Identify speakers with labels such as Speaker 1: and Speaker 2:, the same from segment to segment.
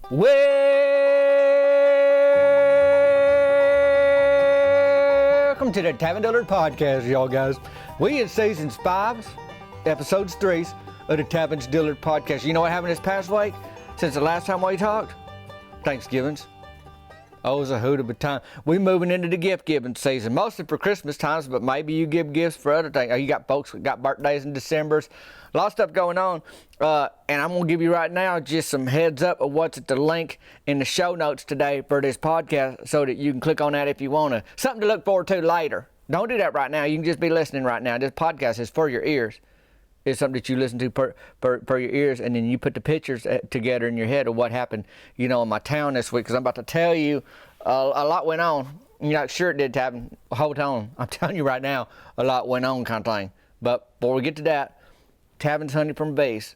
Speaker 1: Welcome to the Tavern Dillard Podcast, y'all guys. We in seasons 5s, episodes 3s of the Tavern Dillard Podcast. You know what happened this past week? Since the last time we talked? Thanksgivings. Oh, it was a hoot of a time. We moving into the gift giving season, mostly for Christmas times, but maybe you give gifts for other things. You got folks that got birthdays in December's. A lot of stuff going on, and I'm going to give you right now just some heads up of what's at the link in the show notes today for this podcast so that you can click on that if you want to. Something to look forward to later. Don't do that right now. You can just be listening right now. This podcast is for your ears. It's something that you listen to per your ears, and then you put the pictures together in your head of what happened, in my town this week, because I'm about to tell you a lot went on. You're not sure it did happen. Hold on. I'm telling you right now, a lot went on kind of thing. But before we get to that, Tavin's honey from bees.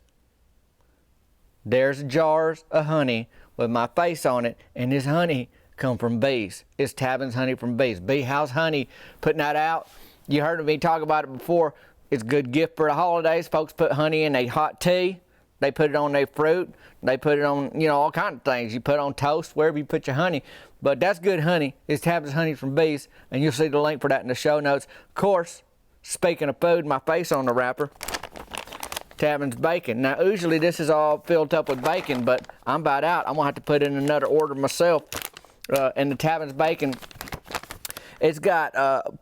Speaker 1: There's jars of honey with my face on it, and this honey come from bees. It's Tavin's honey from bees. Bee House Honey, putting that out. You heard me talk about it before. It's a good gift for the holidays. Folks put honey in their hot tea. They put it on their fruit. They put it on, all kinds of things. You put it on toast, wherever you put your honey. But that's good honey. It's Tavin's honey from bees, and you'll see the link for that in the show notes. Of course, speaking of food, my face on the wrapper. Tavin's bacon. Now, usually this is all filled up with bacon, but I'm about out. I'm going to have to put in another order myself. And the Tavin's bacon, it's got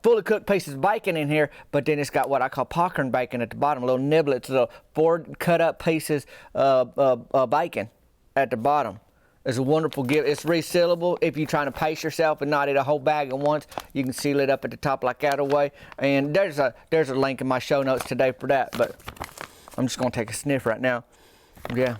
Speaker 1: fully cooked pieces of bacon in here, but then it's got what I call popcorn bacon at the bottom, little niblets, little 4 cut up pieces of bacon at the bottom. It's a wonderful gift. It's resealable. If you're trying to pace yourself and not eat a whole bag at once, you can seal it up at the top like that away. And there's a link in my show notes today for that, but I'm just going to take a sniff right now. Yeah,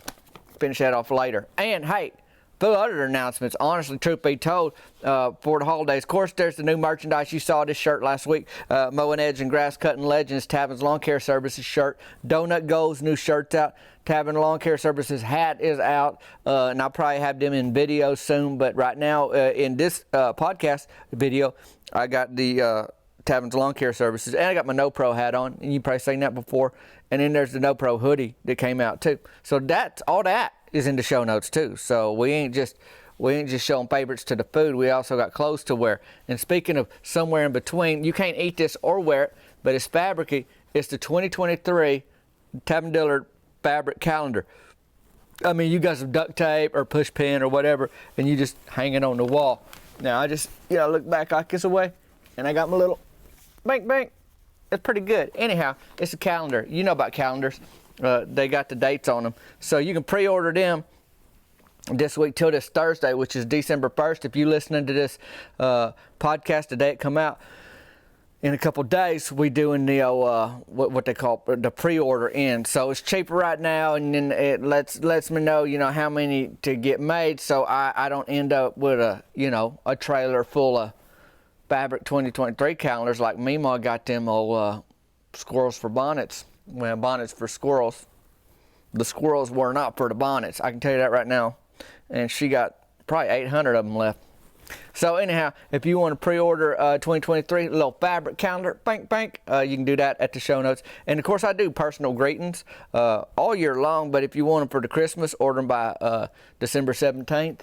Speaker 1: finish that off later. And, hey, few other announcements, honestly, truth be told, for the holidays. Of course, there's the new merchandise. You saw this shirt last week. Mowing Edge and Grass Cutting Legends, Tavin's Lawn Care Services shirt. Donut Gold's new shirt's out. Tavin Lawn Care Services hat is out. And I'll probably have them in video soon. But right now, in this podcast video, I got the Tavin's Lawn Care Services, and I got my No Pro hat on, and you've probably seen that before. And then there's the No Pro hoodie that came out too. So that's all that is in the show notes too. So we ain't just showing favorites to the food. We also got clothes to wear. And speaking of somewhere in between, you can't eat this or wear it, but it's fabricy. It's the 2023 Tavern Dillard fabric calendar. I mean, you got some duct tape or push pin or whatever, and you just hang it on the wall. Now I just look back like this away, and I got my little bank. It's pretty good. Anyhow, it's a calendar. You know about calendars. They got the dates on them. So you can pre-order them this week till this Thursday, which is December 1st. If you're listening to this podcast today, it come out in a couple days. We doing the what they call the pre-order in. So it's cheaper right now, and then it lets me know how many to get made, so I don't end up with a trailer full of fabric 2023 calendars like Memaw got them old squirrels for bonnets. Well, bonnets for squirrels. The squirrels were not for the bonnets. I can tell you that right now. And she got probably 800 of them left. So anyhow, if you want to pre-order 2023 little fabric calendar, bank, you can do that at the show notes. And of course, I do personal greetings all year long. But if you want them for the Christmas, order them by December 17th.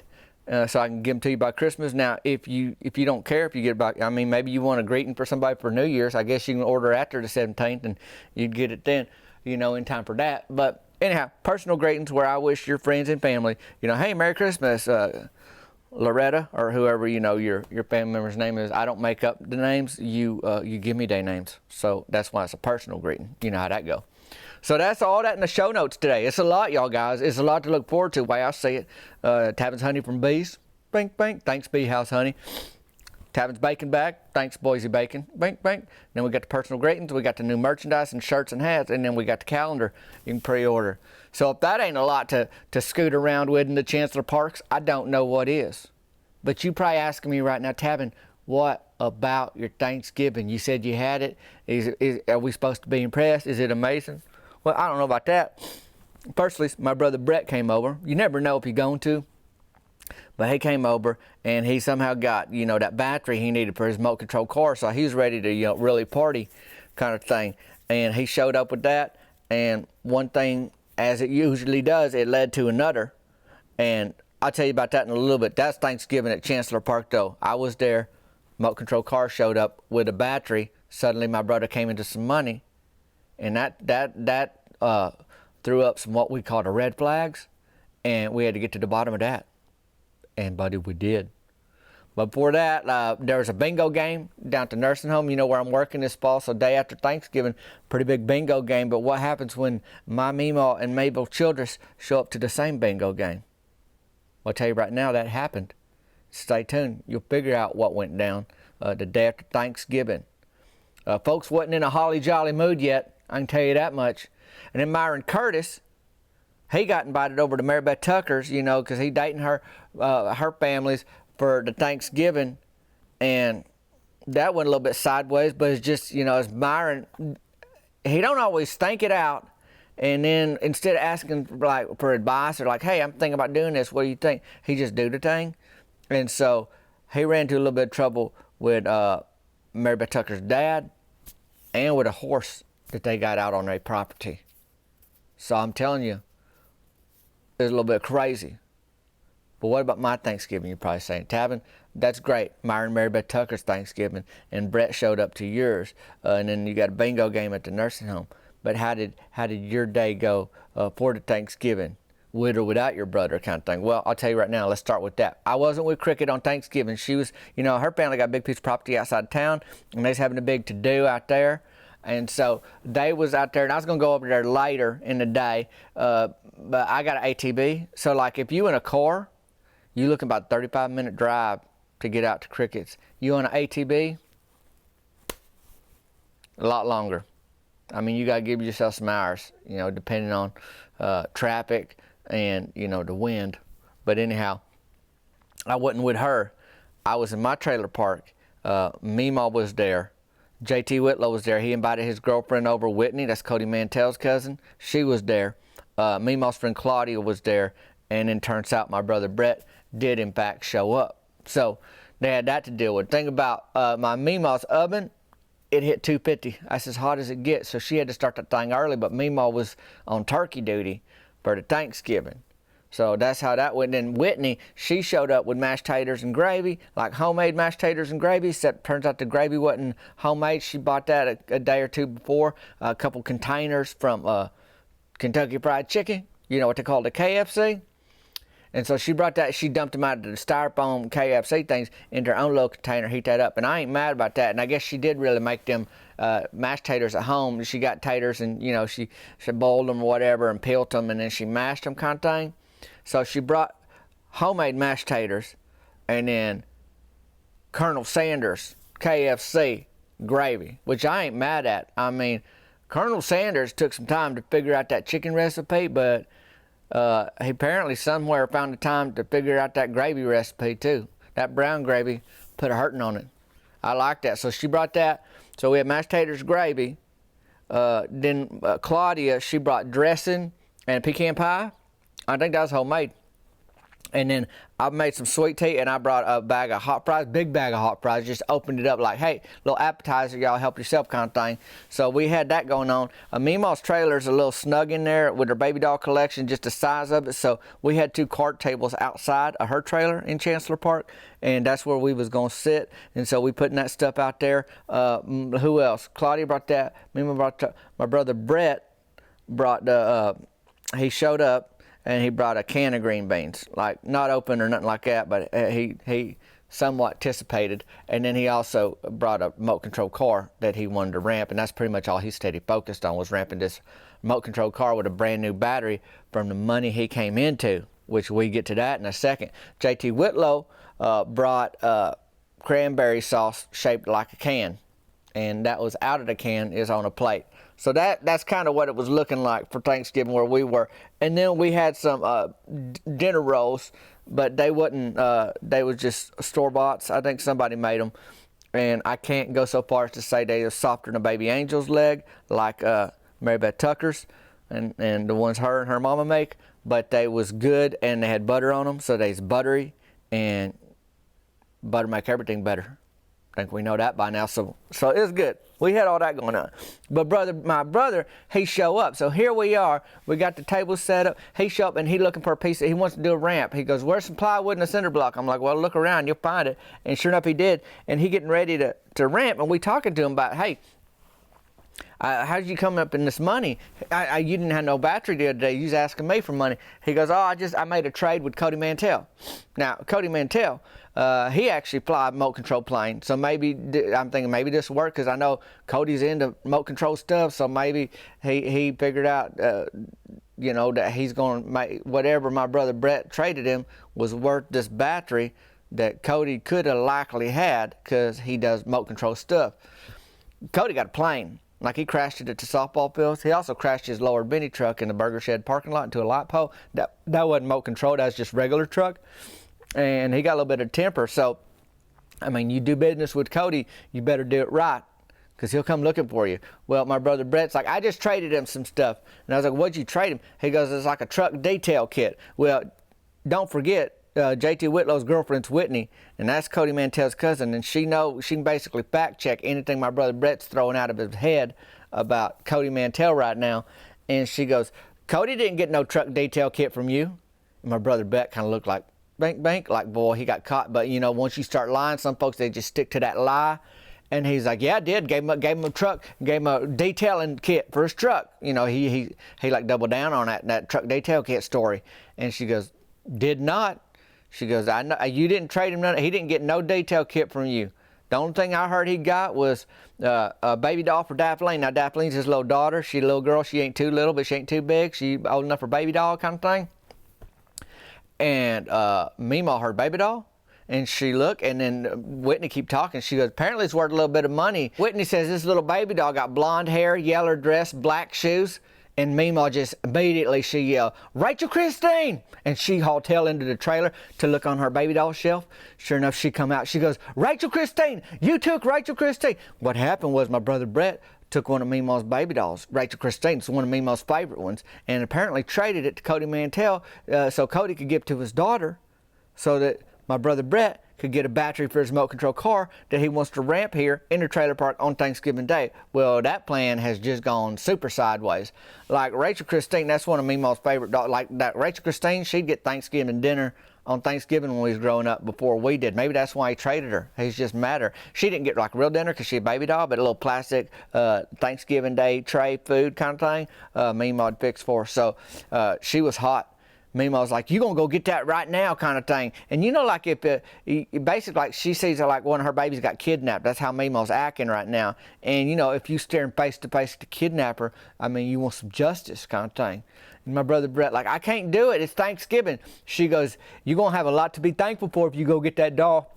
Speaker 1: So I can give them to you by Christmas. Now, if you don't care if you get it by, maybe you want a greeting for somebody for New Year's. I guess you can order after the 17th, and you'd get it then, in time for that. But anyhow, personal greetings where I wish your friends and family, hey, Merry Christmas, Loretta, or whoever your family member's name is. I don't make up the names. You give me their names. So that's why it's a personal greeting. You know how that go. So that's all that in the show notes today. It's a lot, y'all guys. It's a lot to look forward to, the way I see it. Tavin's honey from bees. Bank. Thanks, Bee House Honey. Tavin's bacon bag. Thanks, Boise Bacon. Bank. Then we got the personal greetings. We got the new merchandise and shirts and hats. And then we got the calendar you can pre-order. So if that ain't a lot to scoot around with in the Chancellor Parks, I don't know what is. But you probably asking me right now, Tavin, what about your Thanksgiving? You said you had it. Are we supposed to be impressed? Is it amazing? Well, I don't know about that. Firstly, my brother Bret came over. You never know if you're going to. But he came over, and he somehow got, that battery he needed for his remote control car. So he was ready to, really party kind of thing. And he showed up with that. And one thing, as it usually does, it led to another. And I'll tell you about that in a little bit. That's Thanksgiving at Chancellor Park, though. I was there. Remote control car showed up with a battery. Suddenly, my brother came into some money, and that threw up some what we call the red flags, and we had to get to the bottom of that. And buddy, we did. But before that, there was a bingo game down at the nursing home. You know where I'm working this fall, so day after Thanksgiving, pretty big bingo game. But what happens when my Memaw and Mabel Childress show up to the same bingo game? I'll tell you right now, that happened. Stay tuned. You'll figure out what went down the day after Thanksgiving. Folks wasn't in a holly jolly mood yet, I can tell you that much. And then Myron Curtis, he got invited over to Mary Beth Tucker's, you know, because he dating her families for the Thanksgiving, and that went a little bit sideways. But it's just, you know, as Myron, he don't always think it out. And then instead of asking for advice or like, hey, I'm thinking about doing this, what do you think? He just do the thing. And so he ran into a little bit of trouble with Mary Beth Tucker's dad and with a horse that they got out on their property. So I'm telling you, it's a little bit crazy. But what about my Thanksgiving, you're probably saying? Tavin, that's great. Myron and Mary Beth Tucker's Thanksgiving, and Bret showed up to yours. And then you got a bingo game at the nursing home. But how did your day go for the Thanksgiving, with or without your brother kind of thing? Well, I'll tell you right now, let's start with that. I wasn't with Cricket on Thanksgiving. She was, you know, her family got a big piece of property outside of town, and they was having a big to-do out there. And so they was out there, and I was going to go over there later in the day, but I got an ATV. So, like, if you in a car, you looking about a 35-minute drive to get out to Cricket's. You on an ATV, a lot longer. I mean, you got to give yourself some hours, you know, depending on traffic and, you know, the wind. But anyhow, I wasn't with her. I was in my trailer park. Memaw was there. JT Whitlow was there. He invited his girlfriend over, Whitney. That's Cody Mantell's cousin. She was there. Memaw's friend Claudia was there. And then turns out my brother Bret did, in fact, show up. So they had that to deal with. Think about my Memaw's oven. It hit 250. That's as hot as it gets. So she had to start that thing early, but Memaw was on turkey duty for the Thanksgiving. So that's how that went. And then Whitney, she showed up with mashed taters and gravy, like homemade mashed taters and gravy, except turns out the gravy wasn't homemade. She bought that a day or two before, a couple containers from Kentucky Fried Chicken, you know what they call the KFC. And so she brought that, she dumped them out of the styrofoam KFC things into her own little container, heat that up. And I ain't mad about that. And I guess she did really make them mashed taters at home. She got taters and, you know, she boiled them or whatever and peeled them and then she mashed them kind of thing. So she brought homemade mashed taters and then Colonel Sanders KFC gravy, which I ain't mad at. I mean, Colonel Sanders took some time to figure out that chicken recipe, but he apparently somewhere found the time to figure out that gravy recipe too. That brown gravy put a hurting on it. I like that. So she brought that. So we had mashed taters, gravy. Then Claudia, she brought dressing and pecan pie. I think that was homemade. And then I made some sweet tea and I brought a bag of hot fries, big bag of hot fries, just opened it up like, hey, little appetizer, y'all help yourself kind of thing. So we had that going on. Memaw's trailer is a little snug in there with her baby doll collection, just the size of it. So we had 2 cart tables outside of her trailer in Chancellor Park, and that's where we was going to sit. And so we putting that stuff out there. Who else? Claudia brought that. Memaw brought my brother Bret brought the, he showed up. And he brought a can of green beans, like not open or nothing like that, but he somewhat anticipated. And then he also brought a remote control car that he wanted to ramp, and that's pretty much all he steady focused on was ramping this remote control car with a brand new battery from the money he came into, which we get to that in a second. JT Whitlow brought cranberry sauce shaped like a can, and that was out of the can, is on a plate. So that's kind of what it was looking like for Thanksgiving where we were. And then we had some dinner rolls, but they wasn't, they was just store-boughts. I think somebody made them. And I can't go so far as to say they were softer than a baby angel's leg, like Mary Beth Tucker's and the ones her and her mama make. But they was good and they had butter on them, so they's buttery, and butter make everything better. I think we know that by now, so it's good. We had all that going on. But my brother, he show up. So here we are. We got the table set up. He show up and he looking for a piece. He wants to do a ramp. He goes, where's some plywood and a cinder block? I'm like, well, look around. You'll find it. And sure enough, he did. And he getting ready to ramp. And we talking to him about, hey, how did you come up in this money? You didn't have no battery the other day. You was asking me for money. He goes, oh, I made a trade with Cody Mantell. Now, Cody Mantell, he actually fly a remote control plane. So maybe, I'm thinking maybe this will work because I know Cody's into remote control stuff. So maybe he figured out, that he's going to make whatever my brother Bret traded him was worth this battery that Cody could have likely had because he does remote control stuff. Cody got a plane. Like he crashed it at the softball fields. He also crashed his lower Benny truck in the burger shed parking lot into a light pole. That wasn't remote control. That was just regular truck. And he got a little bit of temper. So, I mean, you do business with Cody, you better do it right because he'll come looking for you. Well, my brother Bret's like, I just traded him some stuff. And I was like, what'd you trade him? He goes, it's like a truck detail kit. Well, don't forget, JT Whitlow's girlfriend's Whitney, and that's Cody Mantell's cousin, and she can basically fact check anything my brother Bret's throwing out of his head about Cody Mantell right now. And she goes, Cody didn't get no truck detail kit from you. And my brother Bret kind of looked like bank, like boy, he got caught. But once you start lying, some folks they just stick to that lie. And he's like, yeah, I did. Gave him a truck, gave him a detailing kit for his truck. He like doubled down on that truck detail kit story. And she goes, did not. She goes, I know you didn't trade him none. He didn't get no detail kit from you. The only thing I heard he got was a baby doll for Daphne. Now Daphne's his little daughter. She's a little girl. She ain't too little, but she ain't too big. She old enough for baby doll kind of thing. And Memaw heard baby doll. And she looked, and then Whitney keep talking. She goes, apparently it's worth a little bit of money. Whitney says this little baby doll got blonde hair, yellow dress, black shoes. And Memaw just immediately, she yelled, Rachel Christine! And she hauled tail into the trailer to look on her baby doll shelf. Sure enough, she come out. She goes, Rachel Christine! You took Rachel Christine! What happened was my brother Bret took one of Memaw's baby dolls, Rachel Christine. It's one of Memaw's favorite ones. And apparently traded it to Cody Mantell so Cody could give it to his daughter so that my brother Bret could get a battery for his remote control car that he wants to ramp here in the trailer park on Thanksgiving Day. Well, that plan has just gone super sideways. Like Rachel Christine, that's one of Memaw's favorite dogs. Like that Rachel Christine, she'd get Thanksgiving dinner on Thanksgiving when we was growing up before we did. Maybe that's why he traded her. He's just mad at her. She didn't get like real dinner because she a baby doll, but a little plastic Thanksgiving Day tray food kind of thing Memaw'd fix for her. So she was hot. Memaw's like, you gonna go get that right now kind of thing. And like if basically like she sees like one of her babies got kidnapped. That's how Memaw's acting right now. And if you staring face to face with the kidnapper, I mean, you want some justice kind of thing. And my brother Bret like, I can't do it. It's Thanksgiving. She goes, you're gonna have a lot to be thankful for if you go get that doll.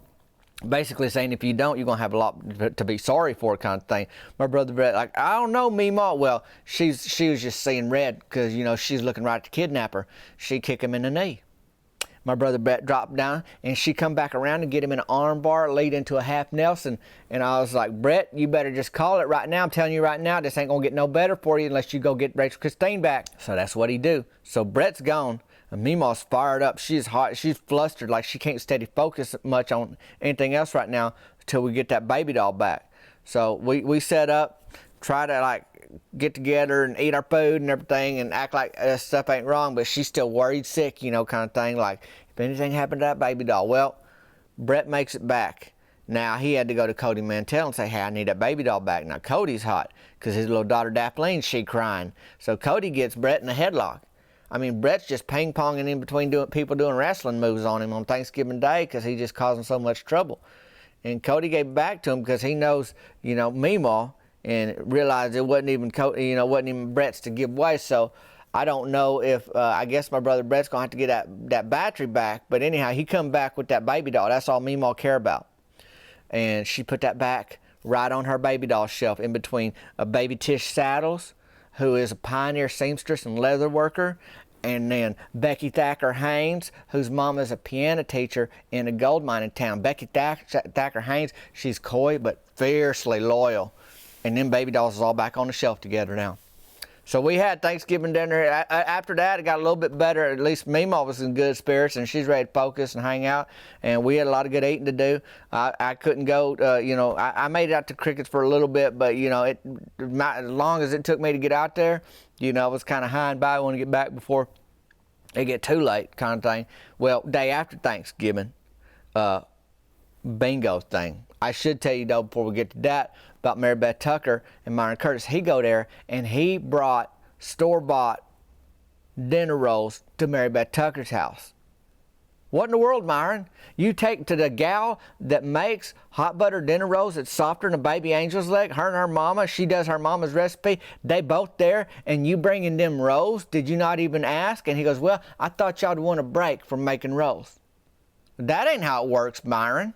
Speaker 1: Basically saying if you don't, you're going to have a lot to be sorry for kind of thing. My brother Bret like, I don't know, Memaw. Well, she was just seeing red because, she's looking right at the kidnapper. She kicked him in the knee. My brother Bret dropped down, and she come back around and get him in an arm bar, lead into a half Nelson. And I was like, Bret, you better just call it right now. I'm telling you right now, this ain't going to get no better for you unless you go get Rachel Christine back. So that's what he do. So Bret's gone. And Memaw's fired up. She's hot. She's flustered. Like she can't steady focus much on anything else right now until we get that baby doll back. So we set up, try to like get together and eat our food and everything and act like stuff ain't wrong, but she's still worried sick, kind of thing. Like if anything happened to that baby doll. Well, Bret makes it back. Now he had to go to Cody Mantell and say, hey, I need that baby doll back. Now Cody's hot because his little daughter Daphne, she crying. So Cody gets Bret in a headlock. I mean, Bret's just ping-ponging in between people doing wrestling moves on him on Thanksgiving Day because he just causing so much trouble. And Cody gave it back to him because he knows, Memaw, and realized it wasn't even wasn't even Bret's to give away. So I don't know if I guess my brother Bret's gonna have to get that battery back. But anyhow, he come back with that baby doll. That's all Memaw care about. And she put that back right on her baby doll shelf in between a baby Tish Saddles, who is a pioneer seamstress and leather worker, and then Becky Thacker Haynes, whose mom is a piano teacher in a gold mining town. Becky Thacker Haynes, she's coy but fiercely loyal. And them baby dolls is all back on the shelf together now. So we had Thanksgiving dinner. After that, it got a little bit better. At least Memaw was in good spirits, and she's ready to focus and hang out. And we had a lot of good eating to do. I couldn't go, I made it out to Crickets for a little bit, but, as long as it took me to get out there, I was kind of high and by. I want to get back before it get too late kind of thing. Well, day after Thanksgiving, bingo thing. I should tell you, though, before we get to that, about Mary Beth Tucker and Myron Curtis. He go there, and he brought store-bought dinner rolls to Mary Beth Tucker's house. What in the world, Myron? You take to the gal that makes hot butter dinner rolls that's softer than a baby angel's leg, her and her mama, she does her mama's recipe, they both there, and you bringing them rolls? Did you not even ask? And he goes, well, I thought y'all'd want a break from making rolls. That ain't how it works, Myron.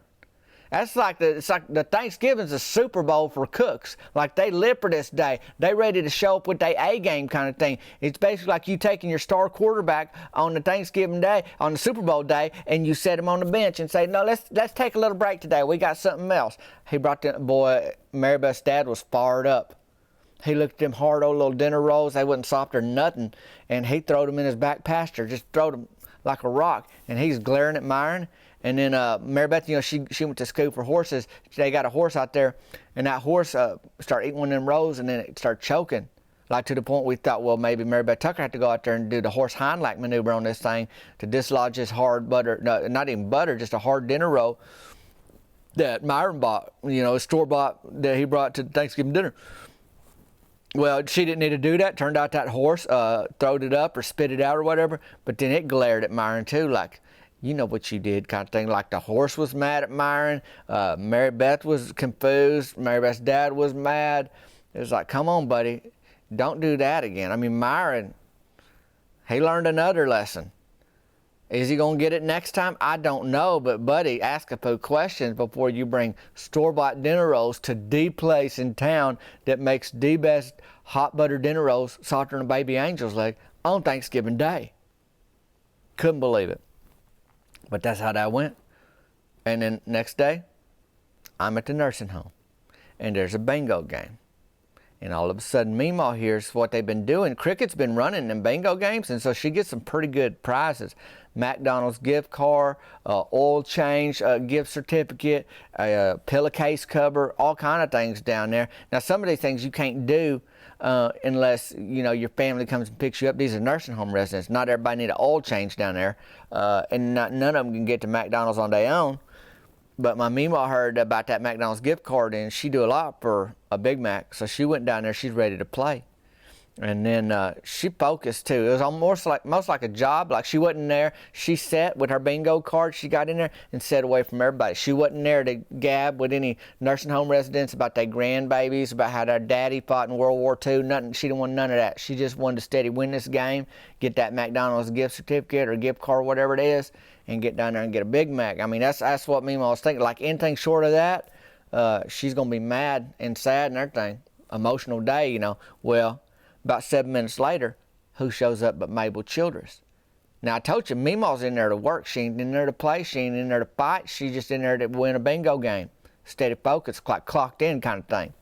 Speaker 1: It's like the Thanksgiving's a Super Bowl for cooks. Like they live for this day. They ready to show up with their A game kind of thing. It's basically like you taking your star quarterback on the Thanksgiving day, on the Super Bowl day, and you set him on the bench and say, no, let's take a little break today. We got something else. He brought the boy, Mary Beth's dad was fired up. He looked at them hard old little dinner rolls. They wasn't soft or nothing. And he throwed them in his back pasture, just throwed them like a rock. And he's glaring at Myron. And then Mary Beth, she went to school for horses. They got a horse out there, and that horse started eating one of them rolls, and then it started choking, like to the point we thought, well, maybe Mary Beth Tucker had to go out there and do the horse hind leg maneuver on this thing to dislodge this hard butter, no, not even butter, just a hard dinner roll that Myron bought, store-bought that he brought to Thanksgiving dinner. Well, she didn't need to do that. Turned out that horse throwed it up or spit it out or whatever, but then it glared at Myron too, like, you know what you did kind of thing. Like the horse was mad at Myron. Mary Beth was confused. Mary Beth's dad was mad. It was like, come on, buddy. Don't do that again. I mean, Myron, he learned another lesson. Is he going to get it next time? I don't know. But, buddy, ask a few questions before you bring store-bought dinner rolls to the place in town that makes the best hot butter dinner rolls softer than a baby angel's leg on Thanksgiving Day. Couldn't believe it. But that's how that went. And then next day, I'm at the nursing home, and there's a bingo game. And all of a sudden, Memaw hears what they've been doing. Cricket's been running them bingo games, and so she gets some pretty good prizes. McDonald's gift card, oil change gift certificate, a pillowcase cover, all kind of things down there. Now, some of these things you can't do unless, your family comes and picks you up. These are nursing home residents. Not everybody need an oil change down there, and none of them can get to McDonald's on their own. But my Memaw heard about that McDonald's gift card, and she do a lot for a Big Mac. So she went down there. She's ready to play. And then she focused too. It was almost most like a job. Like she wasn't there. She sat with her bingo card. She got in there and sat away from everybody. She wasn't there to gab with any nursing home residents about their grandbabies, about how their daddy fought in World War II. Nothing. She didn't want none of that. She just wanted to steady win this game, get that McDonald's gift certificate or gift card, whatever it is, and get down there and get a Big Mac. I mean, that's what Memaw was thinking. Like anything short of that, she's gonna be mad and sad and everything. Emotional day, Well, about 7 minutes later, who shows up but Mabel Childress? Now, I told you, Memaw's in there to work. She ain't in there to play. She ain't in there to fight. She's just in there to win a bingo game. Steady focus, like clocked in kind of thing.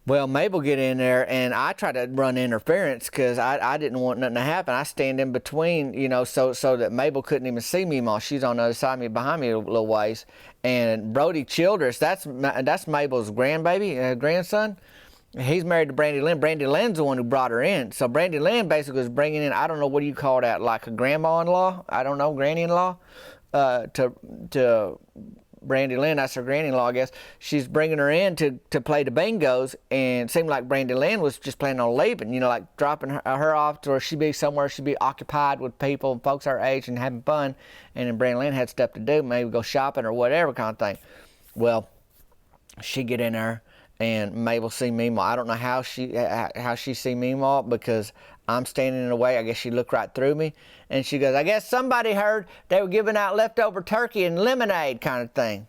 Speaker 1: Well, Mabel get in there, and I try to run interference because I didn't want nothing to happen. I stand in between, so that Mabel couldn't even see Memaw. She's on the other side of me, behind me a little ways. And Brody Childress, that's Mabel's grandson. He's married to Brandy Lynn. Brandy Lynn's the one who brought her in. So Brandy Lynn basically was bringing in, I don't know, what do you call that, like a grandma-in-law? I don't know, granny-in-law? To Brandy Lynn, that's her granny-in-law, I guess. She's bringing her in to play the bingos, and it seemed like Brandy Lynn was just planning on leaving, like dropping her off to where she'd be somewhere, she'd be occupied with people, folks our age, and having fun. And then Brandy Lynn had stuff to do, maybe go shopping or whatever kind of thing. Well, she get in there, and Mabel see Memaw. I don't know how she see Memaw because I'm standing in the way. I guess she looked right through me. And she goes, I guess somebody heard they were giving out leftover turkey and lemonade kind of thing.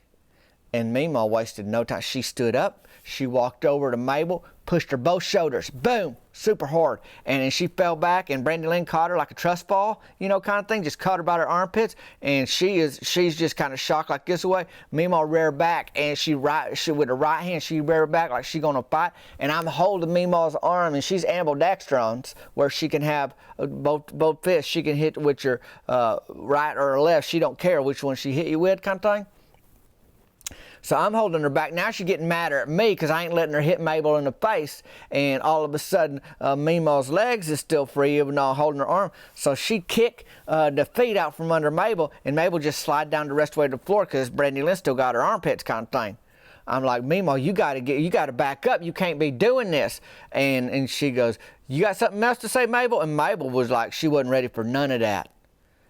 Speaker 1: And Memaw wasted no time. She stood up. She walked over to Mabel, pushed her both shoulders, boom, super hard. And then she fell back, and Brandy Lynn caught her like a trust fall, you know, kind of thing, just caught her by her armpits, and she's just kind of shocked like this way. Memaw reared back, and she with her right hand, she reared back like she's gonna fight, and I'm holding Memaw's arm, and she's ambidextrons, where she can have both fists. She can hit with your right or left. She don't care which one she hit you with, kind of thing. So I'm holding her back. Now she's getting madder at me because I ain't letting her hit Mabel in the face. And all of a sudden, Memaw's legs is still free, even though I'm holding her arm. So she kicked the feet out from under Mabel, and Mabel just slid down the rest of the way to the floor because Brandy Lynn still got her armpits, kind of thing. I'm like, Memaw, you gotta back up. You can't be doing this. And she goes, you got something else to say, Mabel? And Mabel was like, she wasn't ready for none of that.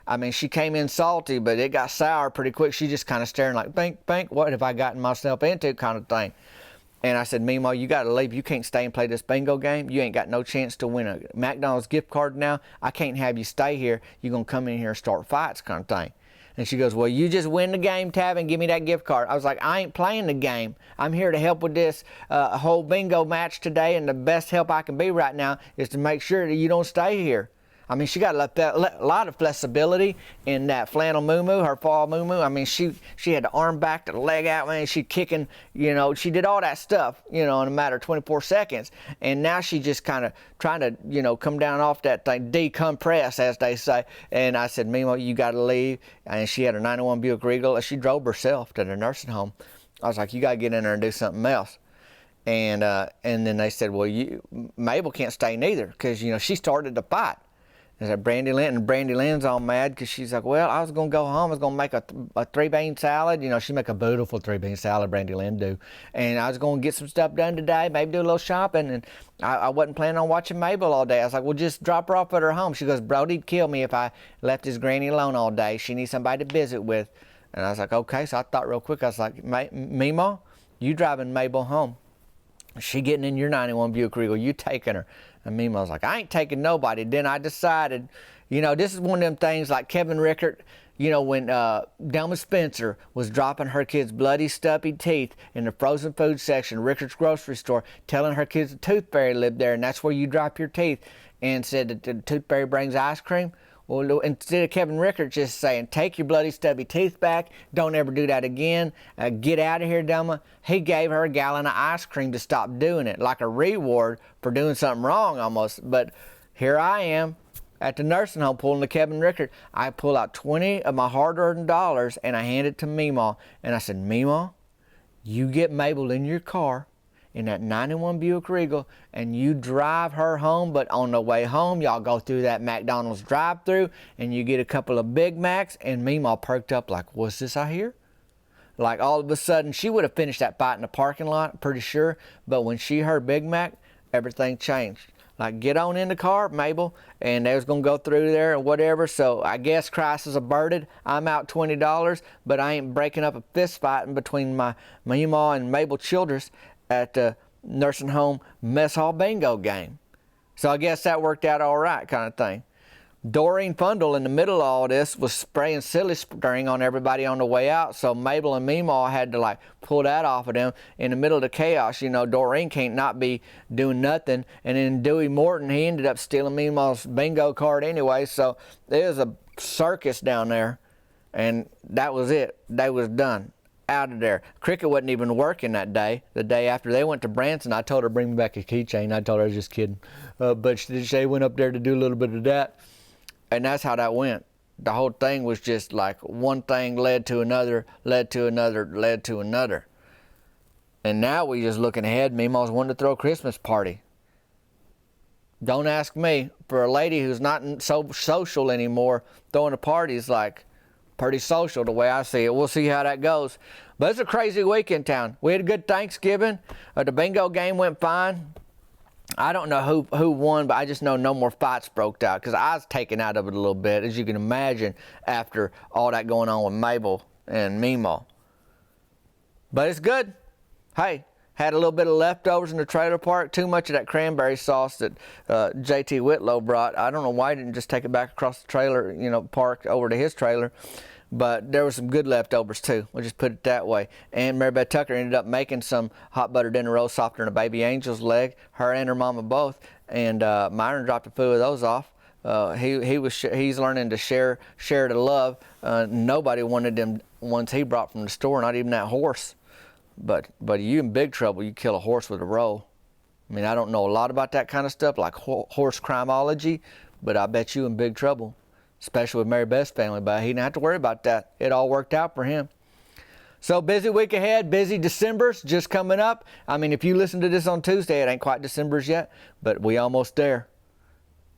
Speaker 1: I mean, she came in salty, but it got sour pretty quick. She just kind of staring like, bink, what have I gotten myself into, kind of thing. And I said, Memaw, you got to leave. You can't stay and play this bingo game. You ain't got no chance to win a McDonald's gift card now. I can't have you stay here. You're going to come in here and start fights, kind of thing. And she goes, well, you just win the game, Tab, and give me that gift card. I was like, I ain't playing the game. I'm here to help with this whole bingo match today, and the best help I can be right now is to make sure that you don't stay here. I mean, she got a lot of flexibility in that flannel moo-moo, her fall moo-moo. I mean, she had the arm back, the leg out, man. She kicking, you know, she did all that stuff, you know, in a matter of 24 seconds. And now she just kind of trying to, you know, come down off that thing, decompress, as they say. And I said, Memaw, you got to leave. And she had her 91 Buick Regal, and she drove herself to the nursing home. I was like, you got to get in there and do something else. And then they said, well, Mabel can't stay neither, because, you know, she started the fight. I said, Brandy Lynn's all mad because she's like, well, I was going to go home. I was going to make a three-bean salad. You know, she make a beautiful three-bean salad, Brandy Lynn do. And I was going to get some stuff done today, maybe do a little shopping. And I wasn't planning on watching Mabel all day. I was like, well, just drop her off at her home. She goes, Brody'd kill me if I left his granny alone all day. She needs somebody to visit with. And I was like, okay. So I thought real quick. I was like, Memaw, you driving Mabel home. She getting in your 91 Buick Regal. You taking her. And Memaw was like, I ain't taking nobody. Then I decided, you know, this is one of them things like Kevin Rickert, you know, when Delma Spencer was dropping her kids' bloody, stumpy teeth in the frozen food section of Rickert's grocery store, telling her kids the tooth fairy lived there, and that's where you drop your teeth, and said that the tooth fairy brings ice cream. Well, instead of Kevin Rickert just saying, take your bloody, stubby teeth back, don't ever do that again, get out of here, Delma, he gave her a gallon of ice cream to stop doing it, like a reward for doing something wrong almost. But here I am at the nursing home pulling the Kevin Rickert. I pull out 20 of my hard-earned dollars, and I hand it to Memaw. And I said, Memaw, you get Mabel in your car, in that 91 Buick Regal, and you drive her home, but on the way home, y'all go through that McDonald's drive-thru, and you get a couple of Big Macs, and Memaw perked up like, what's this I hear? Like, all of a sudden, she would have finished that fight in the parking lot, pretty sure, but when she heard Big Mac, everything changed. Like, get on in the car, Mabel, and they was going to go through there and whatever, so I guess crisis averted. I'm out $20, but I ain't breaking up a fist fight between my Memaw and Mabel Childress at the nursing home mess hall bingo game. So I guess that worked out all right, kind of thing. Doreen Fundle in the middle of all this was spraying silly string on everybody on the way out, so Mabel and Memaw had to like pull that off of them in the middle of the chaos. You know, Doreen can't not be doing nothing, and then Dewey Morton, he ended up stealing Memaw's bingo card anyway, so there was a circus down there, and that was it. They was done. Out of there. Cricket wasn't even working that day. The day after they went to Branson, I told her bring me back a keychain. I told her I was just kidding. But she went up there to do a little bit of that. And that's how that went. The whole thing was just like one thing led to another, led to another, led to another. And now we just looking ahead. Memaw's wanting to throw a Christmas party. Don't ask me. For a lady who's not so social anymore, throwing a party is like pretty social the way I see it. We'll see how that goes. But it's a crazy week in town. We had a good Thanksgiving. The bingo game went fine. I don't know who won, but I just know no more fights broke out because I was taken out of it a little bit, as you can imagine, after all that going on with Mabel and Memaw. But it's good. Hey, Had a little bit of leftovers in the trailer park. Too much of that cranberry sauce that JT Whitlow brought. I don't know why he didn't just take it back across the trailer, park over to his trailer. But there were some good leftovers too. We'll just put it that way. And Mary Beth Tucker ended up making some hot buttered dinner rolls softer than a baby angel's leg. Her and her mama both. And Myron dropped a few of those off. He's learning to share the love. Nobody wanted them ones he brought from the store. Not even that horse. But you in big trouble. You kill a horse with a roll. I mean, I don't know a lot about that kind of stuff, like horse crimeology, but I bet you in big trouble, especially with Mary Beth's family. But he didn't have to worry about that. It all worked out for him. So busy week ahead, busy December's just coming up. I mean, if you listen to this on Tuesday, it ain't quite December's yet, but we almost there.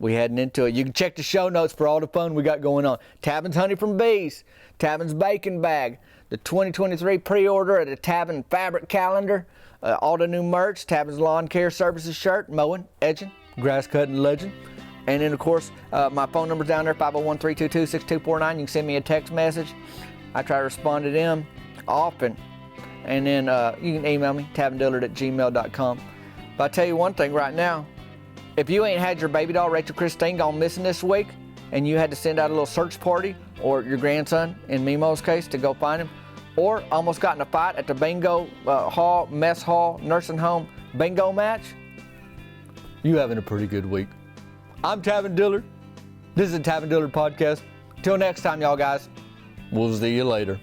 Speaker 1: We heading into it. You can check the show notes for all the fun we got going on. Tavin's Honey from Bees, Tavin's Bacon Bag, the 2023 pre-order of the Tavin Fabric Calendar, all the new merch, Tavin's Lawn Care Services shirt, mowing, edging, grass cutting legend. And then, of course, my phone number's down there, 501-322-6249. You can send me a text message. I try to respond to them often. And then you can email me, tavindillard@gmail.com. But I'll tell you one thing right now. If you ain't had your baby doll, Rachel Christine, gone missing this week, and you had to send out a little search party, or your grandson, in Memaw's case, to go find him, or almost got in a fight at the bingo mess hall, nursing home bingo match, you having a pretty good week. I'm Tavin Dillard. This is the Tavin Dillard Podcast. Till next time, y'all guys. We'll see you later.